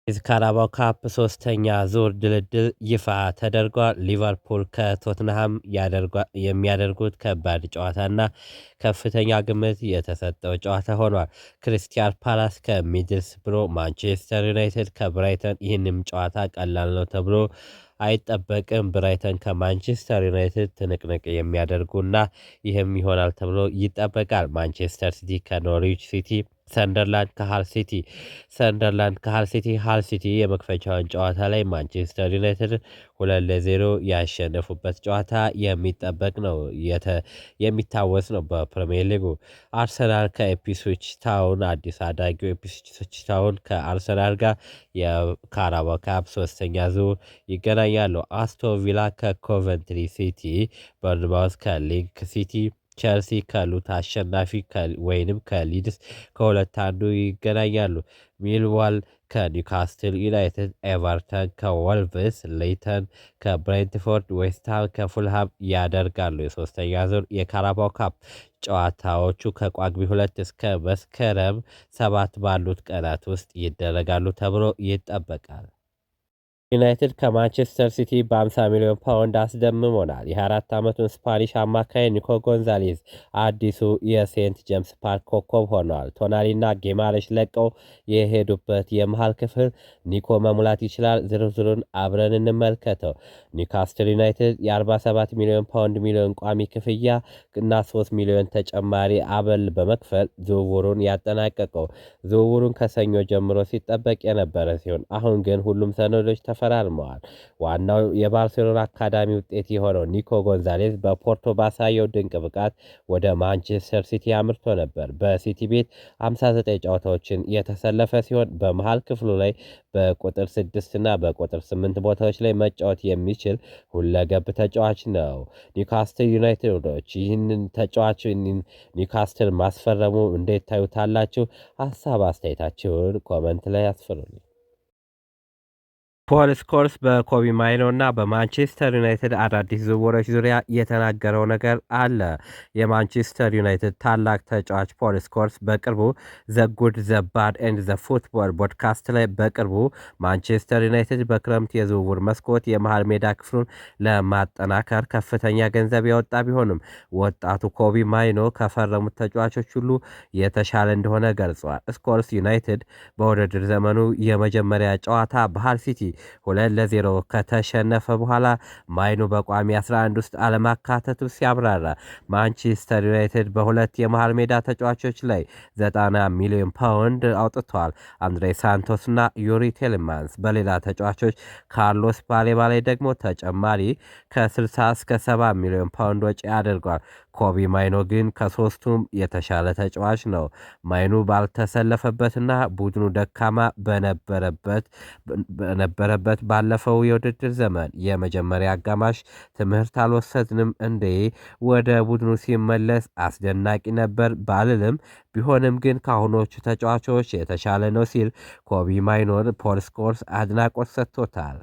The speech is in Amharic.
የካራባው ካፕ ሶስተኛ ዙር ድልድል ይፋ ተደርጓል። ሊቨርፑል ከቶትንሃም የሚያደርጉት ከባድ ጨዋታና ከፍተኛ ግምት የተሰጠው ጨዋታ ሆኗል። ክሪስታል ፓላስ ከሚድልስብሮ፣ ማንቸስተር ዩናይትድ ከብራይተን። ይህንም ጨዋታ ቀላል ነው ተብሎ አይጠበቅም። ብራይተን ከማንቸስተር ዩናይትድ ትንቅንቅ የሚያደርጉና ይህም ይሆናል ተብሎ ይጠበቃል። ማንቸስተር ሲቲ ከኖርዊች ሲቲ፣ ሰንደርላንድ ከሃል ሲቲ የመክፈቻውን ጨዋታ ላይ ማንቸስተር ዩናይትድ 2-0 ያሸነፉበት ጨዋታ የሚጠበቅ ነው የሚታወስ ነው። በፕሪሚየር ሊጉ አርሰናል ከኢፕስዊች ታውን፣ አዲስ አዳጊው ኢፕስዊች ታውን ከአርሰናል ጋር የካራባኦ ካፕ ሶስተኛ ዙር ይገናኛሉ። አስቶን ቪላ ከኮቨንትሪ ሲቲ፣ በርንማውዝ ከሊንክ ሲቲ፣ ቸልሲ ከሉት አሸናፊ ወይንም ከሊድስ ከሁለት አንዱ ይገናኛሉ። ሚልዋል ከኒውካስትል ዩናይትድ፣ ኤቨርተን ከወልቭስ፣ ሌይተን ከብሬንትፎርድ፣ ዌስትሃም ከፉልሃም ያደርጋሉ የሶስተኛ ዙር የካራባኦ ካፕ ጨዋታዎቹ ከጳጉሜ 2 እስከ መስከረም 7 ባሉት ቀናት ውስጥ ይደረጋሉ ተብሎ ይጠበቃል። ዩናይትድ ከማንቸስተር ሲቲ በ50 ሚሊዮን ፓውንድ አስደምሞናል። የ24 ዓመቱን ስፓኒሽ አማካይ ኒኮ ጎንዛሌዝ አዲሱ የሴንት ጄምስ ፓርክ ኮከብ ሆነዋል። ቶናሊና ጌማሬሽ ለቀው የሄዱበት የመሃል ክፍል ኒኮ መሙላት ይችላል። ዝርዝሩን አብረን እንመልከተው። ኒውካስትል ዩናይትድ የ47 ሚሊዮን ፓውንድ ቋሚ ክፍያ እና 3 ሚሊዮን ተጨማሪ አበል በመክፈል ዝውውሩን ያጠናቀቀው። ዝውውሩን ከሰኞ ጀምሮ ሲጠበቅ የነበረ ሲሆን አሁን ግን ሁሉም ሰነዶች ተፈራርመዋል። ዋናው የባርሴሎና አካዳሚ ውጤት የሆነው ኒኮ ጎንዛሌዝ በፖርቶ ባሳየው ድንቅ ብቃት ወደ ማንቸስተር ሲቲ አምርቶ ነበር። በሲቲ ቤት 59 ጨዋታዎችን የተሰለፈ ሲሆን በመሃል ክፍሉ ላይ በቁጥር 6 እና በቁጥር 8 ቦታዎች ላይ መጫወት የሚችል ሁለገብ ተጫዋች ነው። ኒውካስትል ዩናይትዶች ይህንን ተጫዋች ኒውካስትል ማስፈረሙ እንዴት ታዩታላችሁ? ሀሳብ አስተያየታችሁን ኮመንት ላይ አስፍሩልኝ። ፖል ስኮልስ በኮቢ ማይኖ እና በማንቸስተር ዩናይትድ አዳዲስ ዝውውሮች ዙሪያ የተናገረው ነገር አለ። የማንቸስተር ዩናይትድ ታላቅ ተጫዋች ፖል ስኮልስ በቅርቡ ዘ ጉድ ዘ ባድ ኤንድ ዘ ፉትቦል ፖድካስት ላይ በቅርቡ ማንቸስተር ዩናይትድ በክረምት የዝውውር መስኮት የመሃል ሜዳ ክፍሉን ለማጠናከር ከፍተኛ ገንዘብ ያወጣ ቢሆንም ወጣቱ ኮቢ ማይኖ ከፈረሙት ተጫዋቾች ሁሉ የተሻለ እንደሆነ ገልጿል። ስኮልስ ዩናይትድ በውድድር ዘመኑ የመጀመሪያ ጨዋታ በሃል ሲቲ 2-0 ከተሸነፈ በኋላ ማይኑ በቋሚ 11 ውስጥ አለማካተቱ ሲያብራራ ማንቸስተር ዩናይትድ በሁለት የመሃል ሜዳ ተጫዋቾች ላይ 90 ሚሊዮን ፓውንድ አውጥቷል። አንድሬ ሳንቶስ እና ዩሪ ቴልማንስ። በሌላ ተጫዋቾች ካርሎስ ባሌባ ላይ ደግሞ ተጨማሪ ከ60 እስከ 70 ሚሊዮን ፓውንድ ወጪ አድርጓል። ኮቢ ማይኖ ግን ከሶስቱም የተሻለ ተጫዋች ነው። ማይኑ ባልተሰለፈበትና ቡድኑ ደካማ በነበረበት ባለፈው የውድድር ዘመን የመጀመሪያ አጋማሽ ትምህርት አልወሰድንም እንዴ? ወደ ቡድኑ ሲመለስ አስደናቂ ነበር ባልልም ቢሆንም ግን ከአሁኖቹ ተጫዋቾች የተሻለ ነው ሲል ኮቢ ማይኖር ፖል ስኮልስ አድናቆት ሰጥቶታል።